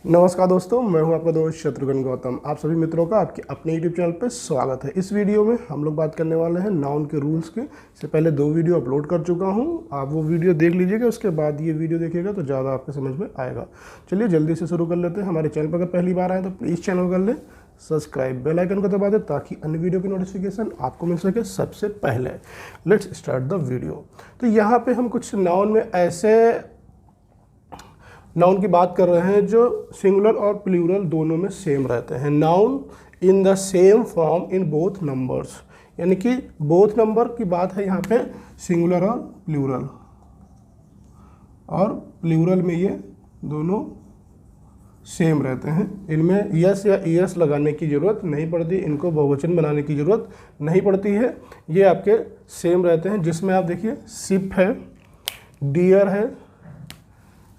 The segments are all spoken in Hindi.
नमस्कार दोस्तों, मैं हूं आपका दोस्त शत्रुघ्न गौतम। आप सभी मित्रों का आपके अपने YouTube चैनल पर स्वागत है। इस वीडियो में हम लोग बात करने वाले हैं नाउन के रूल्स के। इससे पहले 2 वीडियो अपलोड कर चुका हूं, आप वो वीडियो देख लीजिएगा, उसके बाद ये वीडियो देखिएगा तो ज़्यादा आपके समझ में आएगा। चलिए जल्दी से शुरू कर लेते हैं। हमारे चैनल पर अगर पहली बार आए तो प्लीज़ चैनल कर लें सब्सक्राइब, बेल आइकन को दबा दें ताकि अन्य वीडियो की नोटिफिकेशन आपको मिल सके सबसे पहले। Let's start the video. तो यहाँ पे हम कुछ नाउन में ऐसे नाउन की बात कर रहे हैं जो सिंगुलर और प्लूरल दोनों में सेम रहते हैं। Noun in the same form in both numbers, यानी कि बोथ नंबर की बात है यहाँ पे, सिंगुलर और प्लूरल में ये दोनों सेम रहते हैं। इनमें यस या ईएस लगाने की ज़रूरत नहीं पड़ती, इनको बहुवचन बनाने की ज़रूरत नहीं पड़ती है। ये आपके सेम रहते हैं, जिसमें आप देखिए शिप है, डियर है,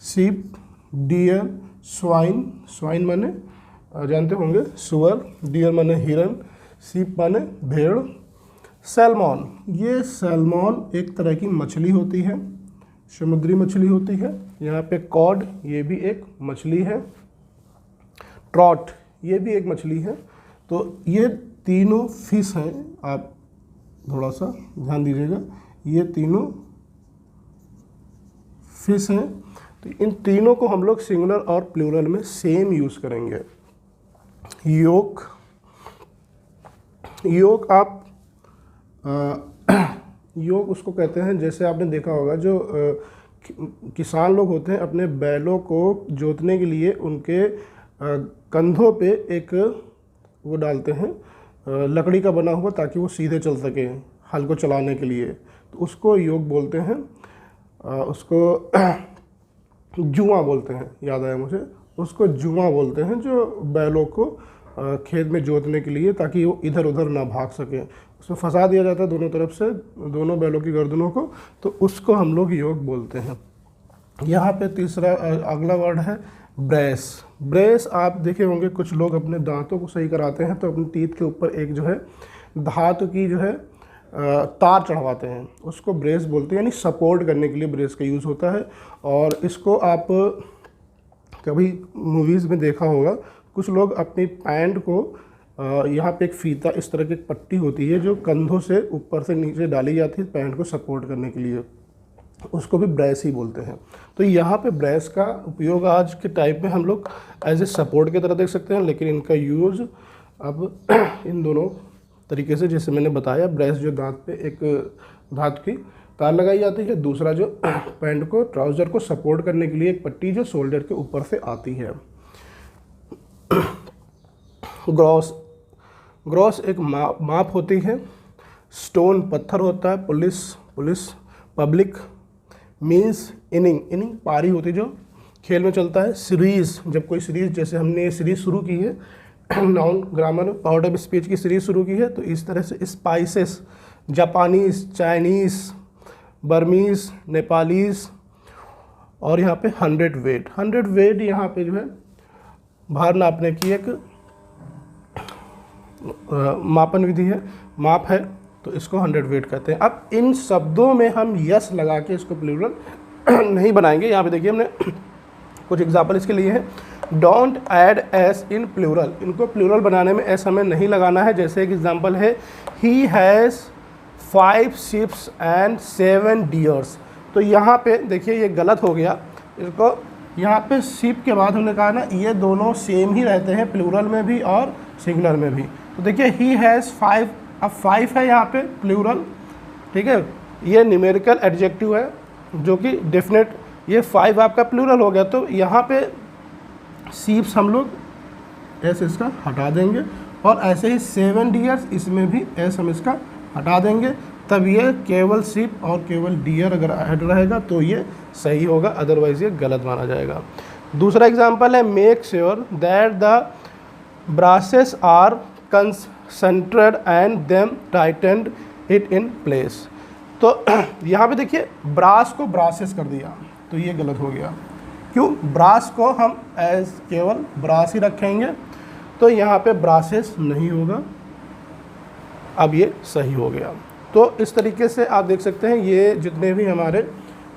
शिप, डियर, स्वाइन माने जानते होंगे सुअर, डियर माने हिरन, शिप माने भेड़, सैल्मन, ये सैल्मन एक तरह की मछली होती है, समुद्री मछली होती है। यहाँ पे कॉड, ये भी एक मछली है, ट्रॉट, ये भी एक मछली है। तो ये तीनों फिश हैं, आप थोड़ा सा ध्यान दीजिएगा, ये तीनों फिश हैं। तो इन तीनों को हम लोग सिंगुलर और प्लूरल में सेम यूज़ करेंगे। योक, आप योग उसको कहते हैं, जैसे आपने देखा होगा जो किसान लोग होते हैं अपने बैलों को जोतने के लिए उनके कंधों पे एक वो डालते हैं लकड़ी का बना हुआ, ताकि वो सीधे चल सके हल को चलाने के लिए, तो उसको योग बोलते हैं। उसको जुआ बोलते हैं, याद आया मुझे, उसको जुआ बोलते हैं, जो बैलों को खेत में जोतने के लिए, ताकि वो इधर उधर ना भाग सके, उसमें फंसा दिया जाता है दोनों तरफ से, दोनों बैलों की गर्दनों को, तो उसको हम लोग योग बोलते हैं। यहाँ पे तीसरा अगला वर्ड है ब्रेस। आप देखे होंगे कुछ लोग अपने दांतों को सही कराते हैं तो अपने टीथ के ऊपर एक जो है धातु की जो है तार चढ़वाते हैं, उसको ब्रेस बोलते हैं, यानी सपोर्ट करने के लिए ब्रेस का यूज़ होता है। और इसको आप कभी मूवीज़ में देखा होगा, कुछ लोग अपनी पैंट को यहाँ पे एक फीता, इस तरह की एक पट्टी होती है जो कंधों से ऊपर से नीचे डाली जाती है पैंट को सपोर्ट करने के लिए, उसको भी ब्रेस ही बोलते हैं। तो यहाँ पे ब्रेस का उपयोग आज के टाइप में हम लोग एज ए सपोर्ट की तरह देख सकते हैं, लेकिन इनका यूज़ अब इन दोनों तरीके से, जैसे मैंने बताया, ब्रेस जो दांत पे एक धातु की तार लगाई जाती है, दूसरा जो पैंट को, ट्राउज़र को सपोर्ट करने के लिए एक पट्टी जो शोल्डर के ऊपर से आती है। ग्रॉस एक माप होती है। स्टोन पत्थर होता है। Police public. मीन्स इनिंग पारी होती है जो खेल में चलता है। सीरीज़, जब कोई सीरीज़, जैसे हमने ये सीरीज़ शुरू की है noun grammar part of speech की सीरीज़ शुरू की है, तो इस तरह से spices, Japanese, Chinese, Burmese, Nepalese. और यहाँ पे 100 वेट यहाँ पे जो है भार नापने की एक मापन विधि है, माप है, तो इसको 100 वेट कहते हैं। अब इन शब्दों में हम यस लगा के इसको प्लूरल नहीं बनाएंगे। यहाँ पे देखिए हमने कुछ एग्जाम्पल इसके लिए हैं। Don't add S in plural, इनको प्लूरल बनाने में एस हमें नहीं लगाना है। जैसे एक एग्जाम्पल है, he has 5 ships and 7 dears. तो यहाँ पे देखिए ये गलत हो गया, इसको यहाँ पे शिप के बाद हमने कहा ना, ये दोनों सेम ही रहते हैं प्लूरल में भी और सिंगुलर में भी। तो देखिए ही हैज़ 5, अब 5 है यहाँ पे प्लूरल, ठीक है, ये न्यूमेरिकल एडजेक्टिव है जो कि डेफिनेट, ये 5 आपका प्लूरल हो गया। तो यहाँ पे शीप्स हम लोग एस इसका हटा देंगे, और ऐसे ही 7 डियर्स, इसमें भी एस हम इसका हटा देंगे, तब ये केवल शीप और केवल डियर अगर ऐड रहेगा तो ये सही होगा, अदरवाइज ये गलत माना जाएगा। दूसरा एग्जांपल है, make sure that the braces are concentrated and them tightened it in place. तो यहाँ पे देखिए ब्रास को ब्रासेस कर दिया, तो ये गलत हो गया। क्यों? ब्रास को हम एज केवल ब्रास ही रखेंगे, तो यहाँ पे ब्रासेस नहीं होगा, अब ये सही हो गया। तो इस तरीके से आप देख सकते हैं, ये जितने भी हमारे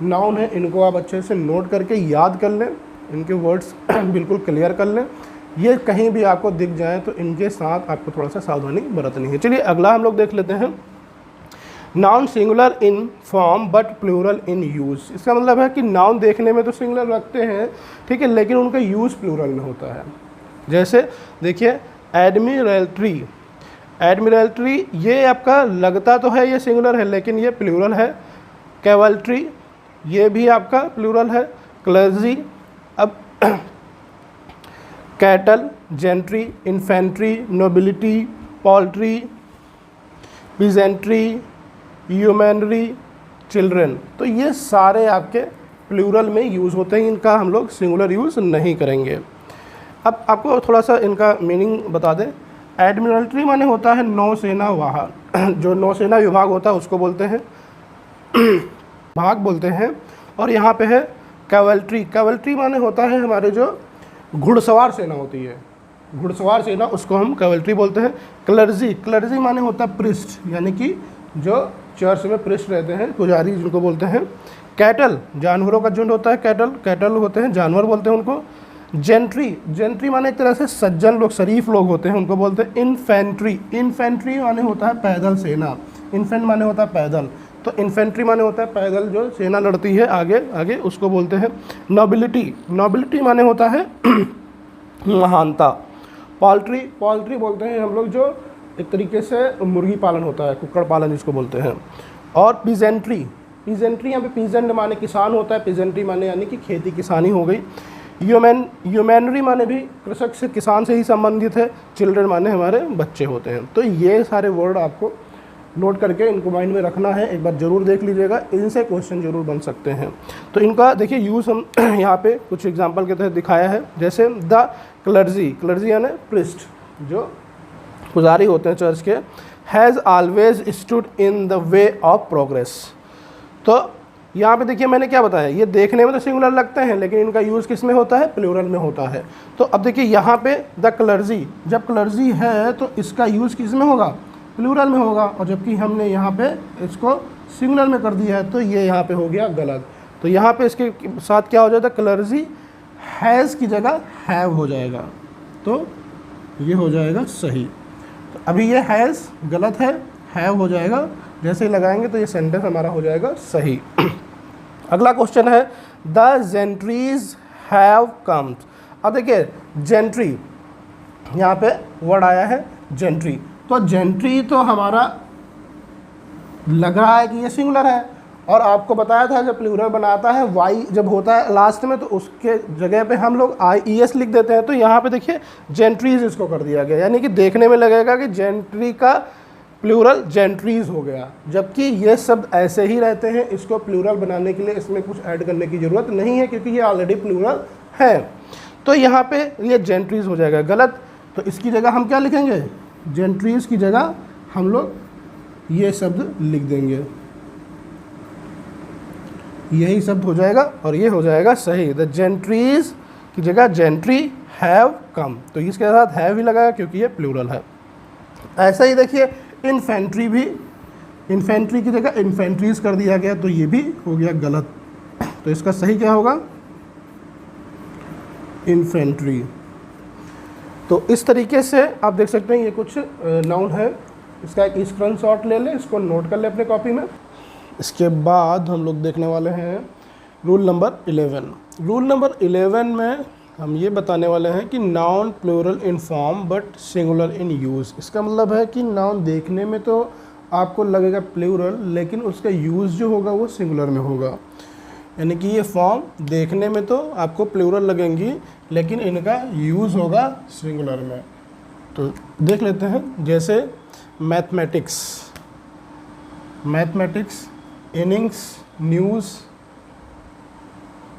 नाउन हैं इनको आप अच्छे से नोट करके याद कर लें, इनके वर्ड्स बिल्कुल क्लियर कर लें। ये कहीं भी आपको दिख जाए तो इनके साथ आपको थोड़ा सा सावधानी बरतनी है। चलिए अगला हम लोग देख लेते हैं, noun singular in form but plural in use. इसका मतलब है कि नाउन देखने में तो सिंगुलर रखते हैं, ठीक है, लेकिन उनका यूज़ प्लूरल में होता है। जैसे देखिए एडमिरल्ट्री, एडमिरल्ट्री ये आपका लगता तो है ये सिंगुलर है लेकिन ये प्लूरल है। कैवल्ट्री ये भी आपका प्लूरल है। क्लर्जी, अब cattle, gentry, infantry, nobility, poultry, peasantry, yeomanry, children, तो ये सारे आपके प्लूरल में यूज़ होते हैं, इनका हम लोग सिंगुलर यूज़ नहीं करेंगे। अब आपको थोड़ा सा इनका मीनिंग बता दें। एडमिरल्ट्री माने होता है नौसेना वाहन, जो नौसेना विभाग होता है उसको बोलते हैं भाग बोलते हैं। और यहाँ पे है कैवल्ट्री, कैवल्ट्री माने होता है हमारे जो घुड़सवार सेना होती है, घुड़सवार सेना, उसको हम कैवल्ट्री बोलते हैं। क्लर्जी, क्लर्जी माने होता है पृष्ठ, यानी कि जो चर्च में पृष्ठ रहते हैं, पुजारी जिनको बोलते हैं। कैटल, जानवरों का झुंड होता है कैटल, कैटल होते हैं जानवर बोलते हैं उनको। जेंट्री, जेंट्री माने एक तरह से सज्जन लोग, शरीफ लोग होते हैं, उनको बोलते हैं इन्फेंट्री, इन्फेंट्री माने होता है पैदल सेना, इन्फेंट माने होता है पैदल, तो इन्फेंट्री माने होता है पैदल जो सेना लड़ती है आगे आगे, उसको बोलते हैं। नोबिलिटी, नोबिलिटी माने होता है महानता। पॉल्ट्री, पॉल्ट्री बोलते हैं हम लोग जो एक तरीके से मुर्गी पालन होता है, कुक्कड़ पालन जिसको बोलते हैं। और पीजेंट्री, पीजेंट्री यहाँ पे पीजेंट माने किसान होता है, पीजेंट्री माने यानी कि खेती किसानी हो गई। ह्यूमैनरी माने भी कृषक से, किसान से ही संबंधित है। चिल्ड्रन माने हमारे बच्चे होते हैं। तो ये सारे वर्ड आपको नोट करके इनको माइंड में रखना है, एक बार ज़रूर देख लीजिएगा, इनसे क्वेश्चन जरूर बन सकते हैं। तो इनका देखिए यूज़ हम यहाँ पे कुछ एग्जांपल के तहत दिखाया है। जैसे द क्लर्जी, क्लर्जी यानी पृष्ठ, जो पुजारी होते हैं चर्च के, has always stood in the way of progress. तो यहाँ पे देखिए मैंने क्या बताया, ये देखने में तो सिंगुलर लगते हैं लेकिन इनका यूज़ किस में होता है, प्लूरल में होता है। तो अब देखिए यहाँ पे द क्लर्जी, जब क्लर्जी है तो इसका यूज़ किस में होगा, प्लूरल में होगा, और जबकि हमने यहाँ पे इसको सिंगुलर में कर दिया है तो ये यहाँ पे हो गया गलत। तो यहाँ पे इसके साथ क्या हो जाता है, क्लर्जी हैज़ की जगह हैव हो जाएगा, तो ये हो जाएगा सही। तो अभी ये हैज़ गलत है, हैव हो जाएगा, जैसे ही लगाएंगे तो ये सेंटेंस हमारा हो जाएगा सही। अगला क्वेश्चन है द जेंट्रीज हैव कम्ड। अब देखिए जेंट्री, यहाँ पे वर्ड आया है जेंट्री, तो जेंट्री तो हमारा लग रहा है कि ये सिंगुलर है, और आपको बताया था जब प्लूरल बनाता है वाई जब होता है लास्ट में तो उसके जगह पे हम लोग IES लिख देते हैं। तो यहाँ पे देखिए जेंट्रीज इसको कर दिया गया, यानी कि देखने में लगेगा कि जेंट्री का प्लूरल जेंट्रीज हो गया, जबकि ये शब्द ऐसे ही रहते हैं। इसको प्लूरल बनाने के लिए इसमें कुछ ऐड करने की ज़रूरत नहीं है क्योंकि ये ऑलरेडी प्लूरल है। तो यहाँ पे ये जेंट्रीज हो जाएगा गलत, तो इसकी जगह हम क्या लिखेंगे, जेंट्रीज की जगह हम लोग ये शब्द लिख देंगे, यही शब्द हो जाएगा और ये हो जाएगा सही। द जेंट्रीज की जगह जेंट्री हैव कम, तो इसके साथ हैव ही लगाया क्योंकि ये प्लूरल है। ऐसा ही देखिए इन्फेंट्री भी, इन्फेंट्री की जगह इन्फेंट्रीज कर दिया गया तो ये भी हो गया गलत, तो इसका सही क्या होगा, इन्फेंट्री। तो इस तरीके से आप देख सकते हैं ये कुछ नाउन है। इसका एक स्क्रीनशॉट ले लें, इसको नोट कर लें अपने कॉपी में। इसके बाद हम लोग देखने वाले हैं रूल नंबर 11। रूल नंबर 11 में हम ये बताने वाले हैं कि noun plural in form but singular in use. इसका मतलब है कि नाउन देखने में तो आपको लगेगा प्लूरल लेकिन उसका यूज़ जो होगा वो सिंगुलर में होगा, यानी कि ये फॉर्म देखने में तो आपको प्लूरल लगेंगी लेकिन इनका यूज़ होगा सिंगुलर में। तो देख लेते हैं, जैसे mathematics, mathematics, innings, news,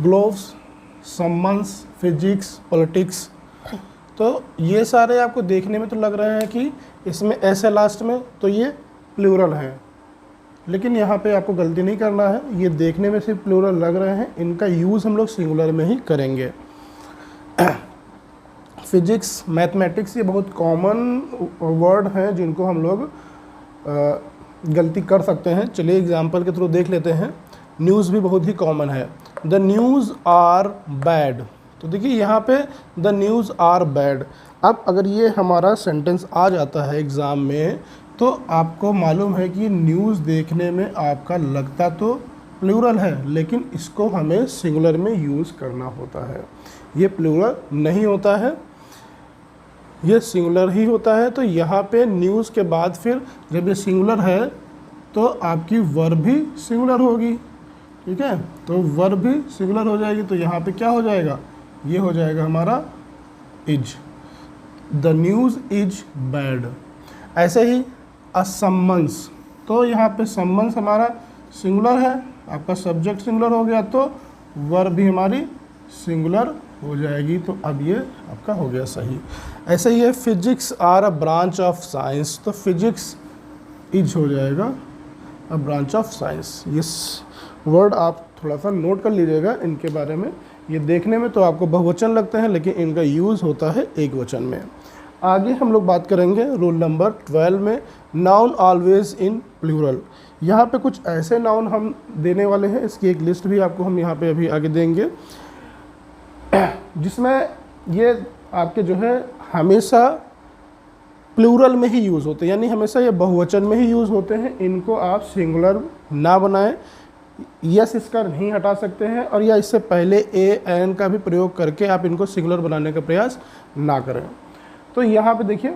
gloves, summons, physics, politics, तो ये सारे आपको देखने में तो लग रहे हैं कि इसमें ऐसे लास्ट में तो ये प्लूरल है, लेकिन यहाँ पे आपको गलती नहीं करना है, ये देखने में सिर्फ प्लूरल लग रहे हैं, इनका यूज़ हम लोग सिंगुलर में ही करेंगे। फिजिक्स, मैथमेटिक्स ये बहुत कॉमन वर्ड हैं जिनको हम लोग गलती कर सकते हैं। चलिए एग्जांपल के थ्रू देख लेते हैं। न्यूज़ भी बहुत ही कॉमन है, द न्यूज़ आर बैड, तो देखिए यहाँ पे द न्यूज़ आर बैड। अब अगर ये हमारा सेंटेंस आ जाता है एग्ज़ाम में तो आपको मालूम है कि न्यूज़ देखने में आपका लगता तो प्लूरल है, लेकिन इसको हमें सिंगुलर में यूज़ करना होता है। ये प्लूरल नहीं होता है, ये सिंगुलर ही होता है। तो यहाँ पे न्यूज़ के बाद फिर जब ये सिंगुलर है तो आपकी वर्ब भी सिंगुलर होगी, ठीक है। तो वर्ब भी सिंगुलर हो जाएगी, तो यहाँ पे क्या हो जाएगा, ये हो जाएगा हमारा is. The news is bad. ऐसे ही अ सम्मन्स, तो यहाँ पे सम्मन्स हमारा सिंगुलर है, आपका सब्जेक्ट सिंगुलर हो गया तो वर्ब भी हमारी सिंगुलर हो जाएगी। तो अब ये आपका हो गया सही। ऐसे ही है physics are a branch of science, तो फिजिक्स इज हो जाएगा अ ब्रांच ऑफ साइंस। ये वर्ड आप थोड़ा सा नोट कर लीजिएगा इनके बारे में। ये देखने में तो आपको बहुवचन लगते हैं, लेकिन इनका यूज़ होता है एक वचन में। आगे हम लोग बात करेंगे रूल नंबर 12 में, नाउन ऑलवेज इन प्लूरल। यहाँ पे कुछ ऐसे नाउन हम देने वाले हैं, इसकी एक लिस्ट भी आपको हम यहाँ पे अभी आगे देंगे, जिसमें ये आपके जो है हमेशा प्लूरल में ही यूज़ होते हैं, यानी हमेशा ये बहुवचन में ही यूज़ होते हैं। इनको आप सिंगुलर ना बनाएं, यस इसका नहीं हटा सकते हैं, और या इससे पहले ए एन का भी प्रयोग करके आप इनको सिंगुलर बनाने का प्रयास ना करें। तो यहाँ पे देखिए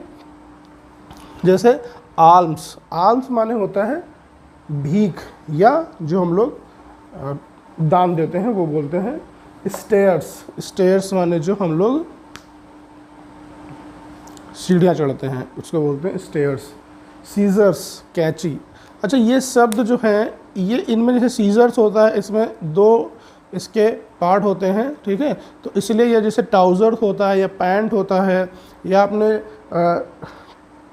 जैसे आल्म्स, आल्म्स माने होता है भीख, या जो हम लोग दान देते हैं वो बोलते हैं स्टेयर्स। स्टेयर्स माने जो हम लोग सीढ़ियाँ चढ़ते हैं उसको बोलते हैं स्टेयर्स। सीजर्स कैंची। अच्छा, ये शब्द जो हैं ये इनमें जैसे सीजर्स होता है, इसमें दो इसके पार्ट होते हैं, ठीक है। तो इसलिए ये जैसे ट्राउज़र होता है या पैंट होता है, या आपने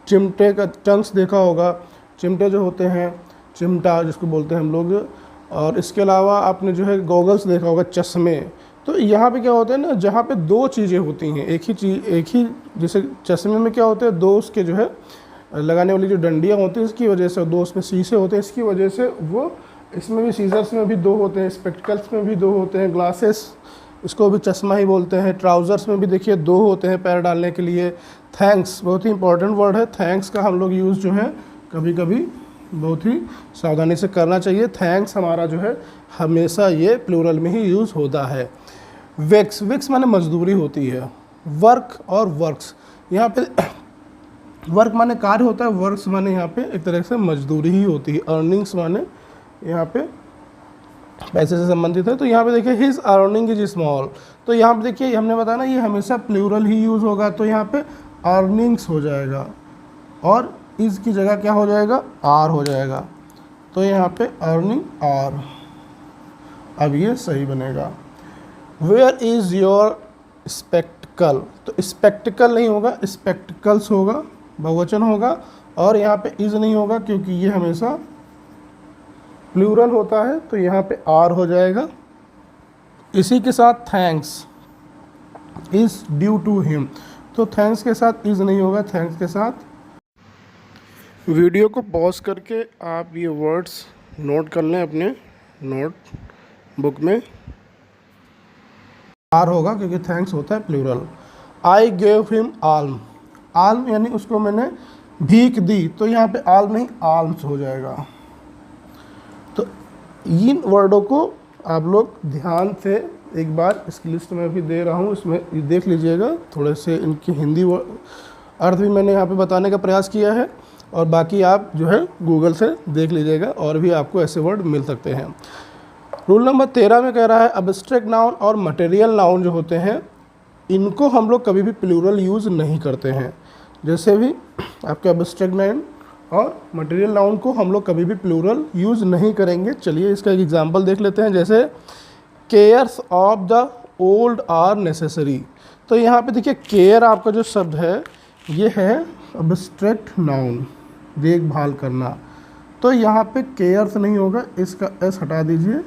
चिमटे का टंग्स देखा होगा, चिमटे जो होते हैं, चिमटा जिसको बोलते हैं हम लोग, और इसके अलावा आपने जो है गॉगल्स देखा होगा, चश्मे। तो यहाँ पे क्या होता है ना, जहाँ पे दो चीज़ें होती हैं, एक ही जैसे चश्मे में क्या होता है, दो उसके जो है लगाने वाली जो डंडियाँ होती हैं इसकी वजह से, दो उसमें शीशे होते हैं इसकी वजह से वो, इसमें भी सीजर्स में भी दो होते हैं, स्पेक्टिकल्स में भी दो होते हैं, ग्लासेस इसको भी चश्मा ही बोलते हैं, ट्राउज़र्स में भी देखिए दो होते हैं पैर डालने के लिए। थैंक्स बहुत ही इंपॉर्टेंट वर्ड है, थैंक्स का हम लोग यूज़ जो है कभी कभी बहुत ही सावधानी से करना चाहिए। थैंक्स हमारा जो है हमेशा ये प्लूरल में ही यूज़ होता है। वेक्स, वेक्स माने मजदूरी होती है। वर्क और वर्क्स, यहाँ पे वर्क माने कार्य होता है, वर्क्स माने यहाँ पे एक तरह से मजदूरी ही होती है। अर्निंग्स माने यहाँ पे पैसे से संबंधित है। तो यहाँ पे देखिए हिज अर्निंग इज स्मॉल, तो यहाँ पे देखिए हमने बताया ना ये हमेशा प्लूरल ही यूज़ होगा, तो यहाँ पे अर्निंग्स हो जाएगा और इज की जगह क्या हो जाएगा, आर हो जाएगा। तो यहाँ पे अर्निंग आर, अब ये सही बनेगा। वेयर इज़ योर स्पेक्टिकल, तो स्पेक्टिकल नहीं होगा, स्पेक्टिकल्स होगा, बहुवचन होगा, और यहाँ पे इज नहीं होगा क्योंकि ये हमेशा प्लूरल होता है, तो यहाँ पे आर हो जाएगा। इसी के साथ thanks is due to him, तो थैंक्स के साथ इज नहीं होगा, थैंक्स के साथ। वीडियो को पॉज करके आप ये वर्ड्स नोट कर लें अपने नोट बुक में। आर होगा क्योंकि थैंक्स होता है plural. I gave him alm, alm यानी उसको मैंने भीख दी, तो यहाँ पे आल्म नहीं आल्म्स हो जाएगा। तो इन वर्डों को आप लोग ध्यान से एक बार इसकी लिस्ट में भी दे रहा हूँ, इसमें देख लीजिएगा, थोड़े से इनकी हिंदी अर्थ भी मैंने यहाँ पे बताने का प्रयास किया है, और बाकी आप जो है गूगल से देख लीजिएगा और भी आपको ऐसे वर्ड मिल सकते हैं। रूल नंबर 13 में कह रहा है अब्स्ट्रैक्ट नाउन और मटेरियल नाउन जो होते हैं इनको हम लोग कभी भी प्लूरल यूज़ नहीं करते हैं। जैसे भी आपके अब्स्ट्रैक्ट नाउन और मटेरियल नाउन को हम लोग कभी भी प्लूरल यूज़ नहीं करेंगे। चलिए इसका एक एग्जांपल देख लेते हैं, जैसे cares of the old are necessary. तो यहाँ पे देखिए केयर आपका जो शब्द है ये है अब्स्ट्रैक्ट नाउन, देखभाल करना, तो यहाँ पे केयर्स नहीं होगा, इसका एस हटा दीजिए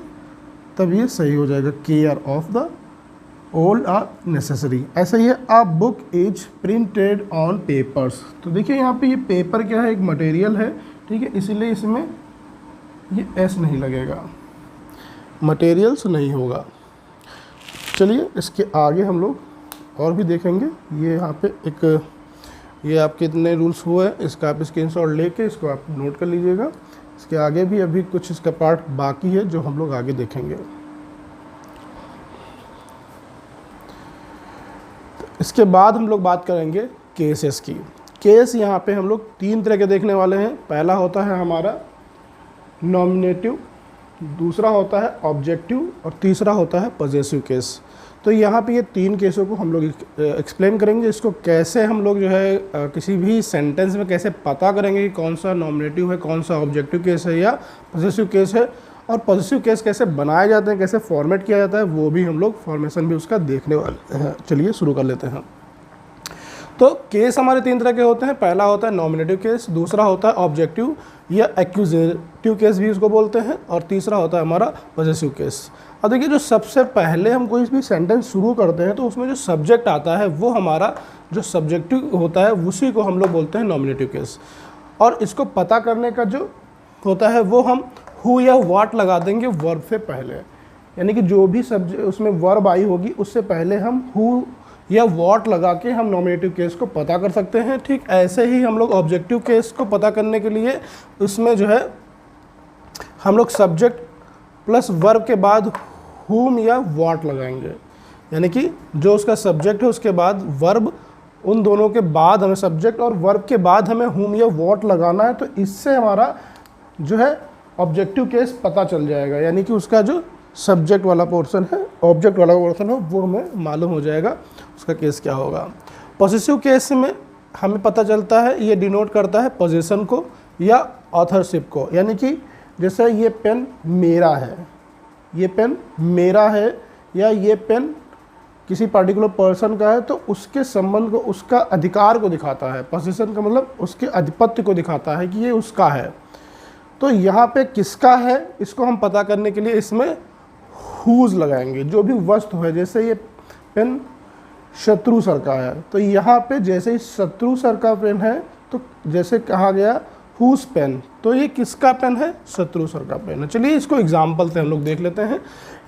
तब ये सही हो जाएगा, care of the old are necessary. ऐसा ही है a book is printed on papers, तो देखिए यहाँ पे ये पेपर क्या है, एक मटेरियल है, ठीक है, इसीलिए इसमें ये एस नहीं लगेगा, मटेरियल्स नहीं होगा। चलिए इसके आगे हम लोग और भी देखेंगे। ये यहाँ पे एक ये आपके इतने रूल्स हुए हैं, इसका आप स्क्रीनशॉट लेके इसको आप नोट कर लीजिएगा। इसके आगे भी अभी कुछ इसका पार्ट बाकी है जो हम लोग आगे देखेंगे। इसके बाद हम लोग बात करेंगे केसेस की। केस यहाँ पे हम लोग 3 तरह के देखने वाले हैं। पहला होता है हमारा नॉमिनेटिव, दूसरा होता है ऑब्जेक्टिव और तीसरा होता है पॉजेसिव केस। तो यहाँ पे ये 3 केसों को हम लोग एक्सप्लेन करेंगे। इसको कैसे हम लोग जो है किसी भी सेंटेंस में कैसे पता करेंगे कि कौन सा नॉमिनेटिव है, कौन सा ऑब्जेक्टिव केस है या पॉजेसिव केस है, और पॉजेसिव केस कैसे बनाए जाते हैं, कैसे फॉर्मेट किया जाता है, वो भी हम लोग फॉर्मेशन भी उसका देखने वाले हैं। चलिए शुरू कर लेते हैं। तो केस हमारे 3 तरह के होते हैं। पहला होता है नॉमिनेटिव केस, दूसरा होता है ऑब्जेक्टिव या एक्यूजेटिव केस भी उसको बोलते हैं, और तीसरा होता है हमारा पॉजेसिव केस। अब देखिए, जो सबसे पहले हम कोई भी सेंटेंस शुरू करते हैं तो उसमें जो सब्जेक्ट आता है वो हमारा जो सब्जेक्टिव होता है उसी को हम लोग बोलते हैं नॉमिनेटिव केस। और इसको पता करने का जो होता है वो हम हु या व्हाट लगा देंगे वर्ब से पहले, यानी कि जो भी सब्जेक्ट उसमें वर्ब आई होगी उससे पहले हम हु या व्हाट लगा के हम नॉमिनेटिव केस को पता कर सकते हैं। ठीक ऐसे ही हम लोग ऑब्जेक्टिव केस को पता करने के लिए उसमें जो है हम लोग सब्जेक्ट प्लस वर्ब के बाद हुम या व्हाट लगाएंगे, यानी कि जो उसका सब्जेक्ट है उसके बाद वर्ब, उन दोनों के बाद हमें सब्जेक्ट और वर्ब के बाद हमें हुम या व्हाट लगाना है। तो इससे हमारा जो है ऑब्जेक्टिव केस पता चल जाएगा, यानी कि उसका जो सब्जेक्ट वाला पोर्शन है, ऑब्जेक्ट वाला पोर्शन है, वो हमें मालूम हो जाएगा उसका केस क्या होगा। पॉसेसिव केस में हमें पता चलता है, ये डिनोट करता है पोजीशन को या ऑथरशिप को, यानी कि जैसे ये पेन मेरा है, ये पेन मेरा है, या ये पेन किसी पर्टिकुलर पर्सन का है, तो उसके संबंध को, उसका अधिकार को दिखाता है। पोजीशन का मतलब उसके आधिपत्य को दिखाता है कि ये उसका है। तो यहाँ पे किसका है इसको हम पता करने के लिए इसमें हुज लगाएंगे। जो भी वस्तु है, जैसे ये पेन शत्रु सर का है, तो यहाँ पे जैसे ही शत्रु सर का पेन है तो जैसे कहा गया हुज पेन, तो ये किसका पेन है, शत्रु सर का पेन है। चलिए इसको एग्जाम्पल से हम लोग देख लेते हैं।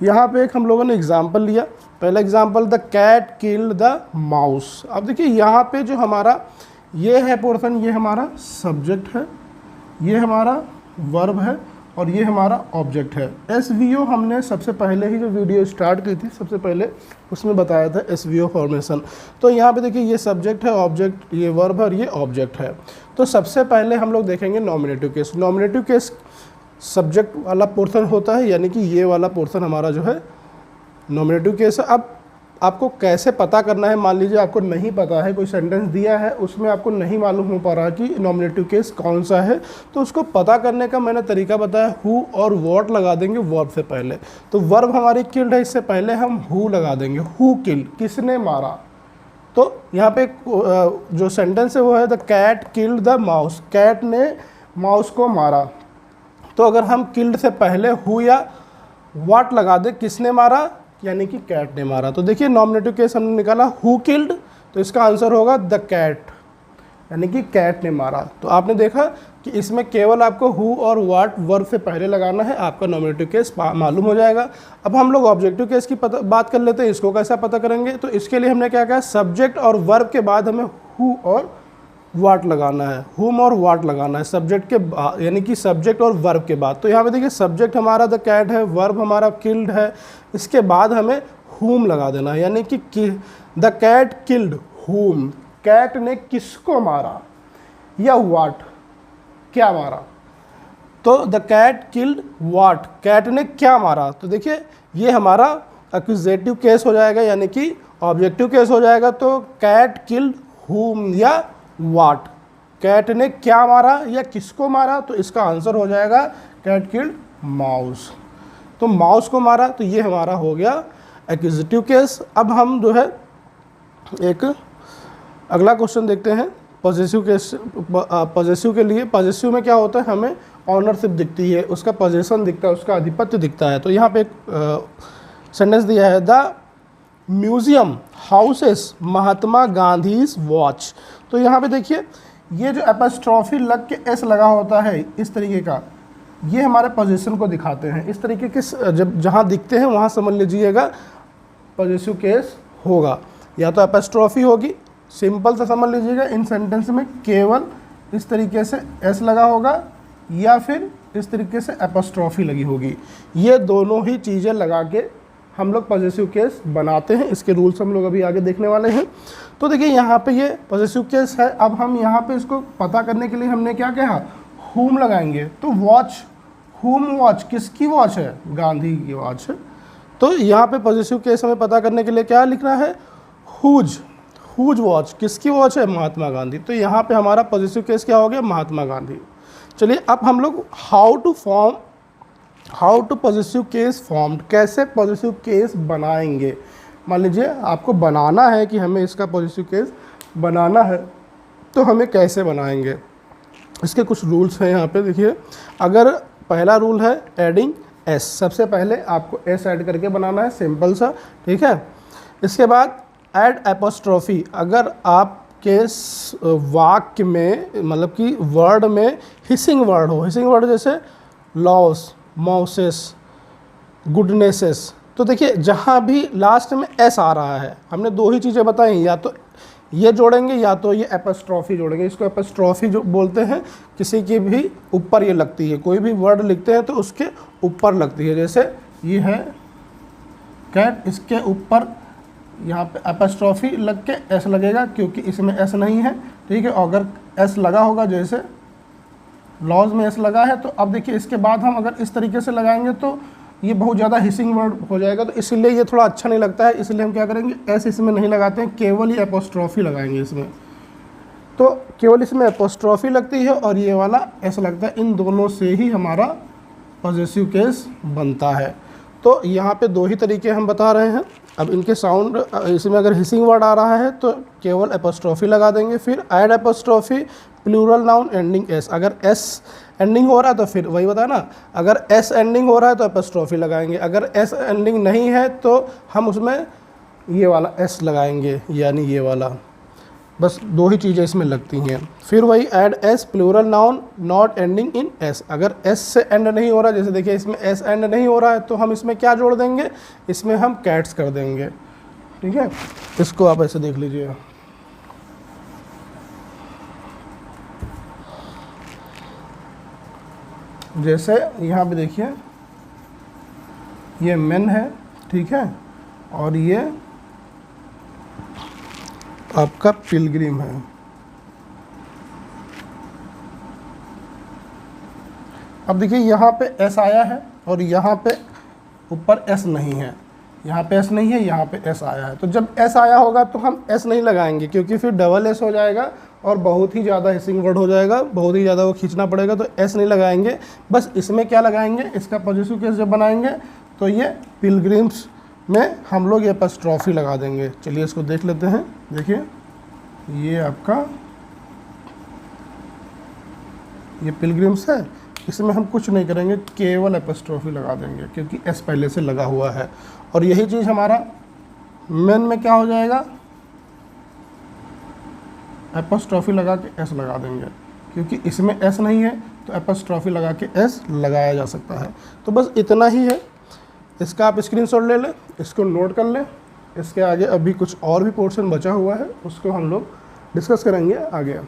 यहाँ पे एक हम लोगों ने एग्जाम्पल लिया। पहला example, the cat killed the mouse. अब देखिए यहाँ पे जो हमारा ये है पोर्शन, ये हमारा सब्जेक्ट है, ये हमारा वर्ब है और ये हमारा ऑब्जेक्ट है। SVO हमने सबसे पहले ही जो वीडियो स्टार्ट की थी सबसे पहले उसमें बताया था SVO फॉर्मेशन। तो यहाँ पे देखिए ये सब्जेक्ट है, ऑब्जेक्ट, ये वर्ब है और ये ऑब्जेक्ट है। तो सबसे पहले हम लोग देखेंगे nominative case. Nominative case subject वाला पोर्शन होता है, यानी कि ये वाला पोर्शन हमारा जो है नॉमिनेटिव केस है। अब आपको कैसे पता करना है, मान लीजिए आपको नहीं पता है, कोई सेंटेंस दिया है उसमें आपको नहीं मालूम हो पा रहा कि नॉमिनेटिव केस कौन सा है, तो उसको पता करने का मैंने तरीका बताया, हु और व्हाट लगा देंगे वर्ब से पहले। तो वर्ब हमारी किल्ड है, इससे पहले हम हु लगा देंगे, हु किल्ड, किसने मारा। तो यहाँ पे जो सेंटेंस है वो है the cat killed the mouse, cat ने माउस को मारा। तो अगर हम किल्ड से पहले हु या व्हाट लगा दे, किसने मारा, यानी कि कैट ने मारा। तो देखिए नॉमिनेटिव केस हमने निकाला हु किल्ड, तो इसका आंसर होगा द कैट, यानी कि कैट ने मारा। तो आपने देखा कि इसमें केवल आपको हु और व्हाट वर्ब से पहले लगाना है, आपका नॉमिनेटिव केस मालूम हो जाएगा। अब हम लोग ऑब्जेक्टिव केस की बात कर लेते हैं। इसको कैसा पता करेंगे, तो इसके लिए हमने क्या कहा, सब्जेक्ट और वर्ब के बाद हमें हु और व्हाट लगाना है, हुम और व्हाट लगाना है सब्जेक्ट के बाद, यानी कि सब्जेक्ट और वर्ब के बाद। तो यहाँ पे देखिए सब्जेक्ट हमारा द कैट है, वर्ब हमारा किल्ड है, इसके बाद हमें हुम लगा देना है, यानी कि the cat killed whom, cat ने किसको मारा, या व्हाट, क्या मारा। तो the cat killed what, cat ने क्या मारा। तो देखिए ये हमारा एक्यूजेटिव केस हो जाएगा, यानी कि ऑब्जेक्टिव केस हो जाएगा। तो कैट किल्ड हुम या व्हाट, कैट ने क्या मारा या किसको मारा, तो इसका आंसर हो जाएगा कैट किल्ड माउस। तो माउस को मारा, तो ये हमारा हो गया एक्यूजेटिव केस। अब हम जो है एक अगला क्वेश्चन देखते हैं पॉजेसिव केस। पॉजेसिव के लिए, पॉजेसिव में क्या होता है, हमें ऑनरशिप दिखती है, उसका पोजीशन दिखता है, उसका आधिपत्य दिखता है। तो यहाँ पे एक सेंटेंस दिया है, the museum houses Mahatma Gandhi's watch. तो यहाँ पे देखिए ये जो एपस्ट्रॉफी लग के एस लगा होता है इस तरीके का, ये हमारे पोजीशन को दिखाते हैं। इस तरीके के जब जहाँ दिखते हैं वहाँ समझ लीजिएगा पॉजिटिव केस होगा। या तो एपोस्ट्रोफी होगी, सिंपल सा समझ लीजिएगा, इन सेंटेंस में केवल इस तरीके से एस लगा होगा या फिर इस तरीके से एपोस्ट्रोफी लगी होगी। ये दोनों ही चीज़ें लगा के हम लोग पॉजिटिव केस बनाते हैं। इसके रूल्स हम लोग अभी आगे देखने वाले हैं। तो देखिए यहाँ पे ये पॉजिटिव केस है। अब हम यहाँ पे इसको पता करने के लिए हमने क्या कहा, हुम लगाएंगे। तो वॉच, हुम वॉच, किसकी वॉच है, गांधी की वॉच है। तो यहाँ पे पॉजिटिव केस हमें पता करने के लिए क्या लिखना है, हुज, हुज वॉच, किसकी वॉच है, महात्मा गांधी। तो यहाँ पे हमारा पॉजिटिव केस क्या हो गया, महात्मा गांधी। चलिए अब हम लोग how to positive case formed, कैसे पॉजिटिव केस बनाएंगे। मान लीजिए आपको बनाना है कि हमें इसका पॉजिटिव केस बनाना है, तो हमें कैसे बनाएंगे, इसके कुछ रूल्स हैं यहाँ पे। देखिए, अगर पहला रूल है एडिंग एस, सबसे पहले आपको एस ऐड करके बनाना है, सिंपल सा, ठीक है। इसके बाद ऐड एपोस्ट्रोफी, अगर आपके वाक्य में मतलब कि वर्ड में हिसिंग वर्ड हो, हिसिंग वर्ड जैसे लॉस, माउसेस, गुडनेसेस, तो देखिए जहाँ भी लास्ट में एस आ रहा है, हमने दो ही चीज़ें बताई, या तो ये जोड़ेंगे या तो ये एपोस्ट्रोफी जोड़ेंगे। इसको एपोस्ट्रोफी जो बोलते हैं, किसी की भी ऊपर ये लगती है, कोई भी वर्ड लिखते हैं तो उसके ऊपर लगती है। जैसे ये है कैट, इसके ऊपर यहाँ पे एपोस्ट्रोफी लग के एस लगेगा, क्योंकि इसमें एस नहीं है, ठीक है। अगर एस लगा होगा, जैसे लॉज में एस लगा है, तो अब देखिए इसके बाद हम अगर इस तरीके से लगाएंगे तो ये बहुत ज़्यादा हिसिंग वर्ड हो जाएगा, तो इसलिए ये थोड़ा अच्छा नहीं लगता है। इसलिए हम क्या करेंगे, एस इसमें नहीं लगाते हैं, केवल ये एपोस्ट्रोफी लगाएंगे इसमें। तो केवल इसमें एपोस्ट्रोफी लगती है और ये वाला एस लगता है, इन दोनों से ही हमारा पॉजिटिव केस बनता है। तो यहाँ पे दो ही तरीके हम बता रहे हैं। अब इनके साउंड, इसमें अगर हिसिंग वर्ड आ रहा है तो केवल एपोस्ट्रोफी लगा देंगे। फिर add apostrophe plural noun ending S, अगर एस एंडिंग हो रहा है तो फिर वही बताया ना, अगर एस एंडिंग हो रहा है तो एपोस्ट्रोफी लगाएंगे, अगर एस एंडिंग नहीं है तो हम उसमें ये वाला एस लगाएंगे, यानी ये वाला। बस दो ही चीज़ें इसमें लगती हैं। फिर वही add S plural noun not ending in S, अगर एस से एंड नहीं हो रहा, जैसे देखिए इसमें एस एंड नहीं हो रहा है, तो हम इसमें क्या जोड़ देंगे, इसमें हम कैट्स कर देंगे, ठीक है। इसको आप ऐसे देख लीजिए। जैसे यहाँ पे देखिए, ये मेन है, ठीक है, और ये आपका पिलग्रिम है। अब देखिए यहाँ पे एस आया है और यहाँ पे ऊपर एस नहीं है, यहाँ पे एस नहीं है, यहाँ पे एस आया है। तो जब एस आया होगा तो हम एस नहीं लगाएंगे, क्योंकि फिर डबल एस हो जाएगा और बहुत ही ज़्यादा हिसिंग वर्ड हो जाएगा, बहुत ही ज़्यादा वो खींचना पड़ेगा। तो एस नहीं लगाएंगे, बस इसमें क्या लगाएंगे, इसका पॉजिटिव केस जब बनाएंगे तो ये पिलग्रिम्स में हम लोग ये एपोस्ट्रोफी लगा देंगे। चलिए इसको देख लेते हैं। देखिए ये आपका ये पिलग्रिम्स है, इसमें हम कुछ नहीं करेंगे, केवल एपोस्ट्रोफी लगा देंगे, क्योंकि एस पहले से लगा हुआ है। और यही चीज़ हमारा मेन में क्या हो जाएगा, एपोस्ट्रोफी लगा के एस लगा देंगे, क्योंकि इसमें एस नहीं है तो एपोस्ट्रोफी लगा के एस लगाया जा सकता है। तो बस इतना ही है, इसका आप स्क्रीनशॉट ले लें, इसको नोट कर लें। इसके आगे अभी कुछ और भी पोर्शन बचा हुआ है, उसको हम लोग डिस्कस करेंगे आगे।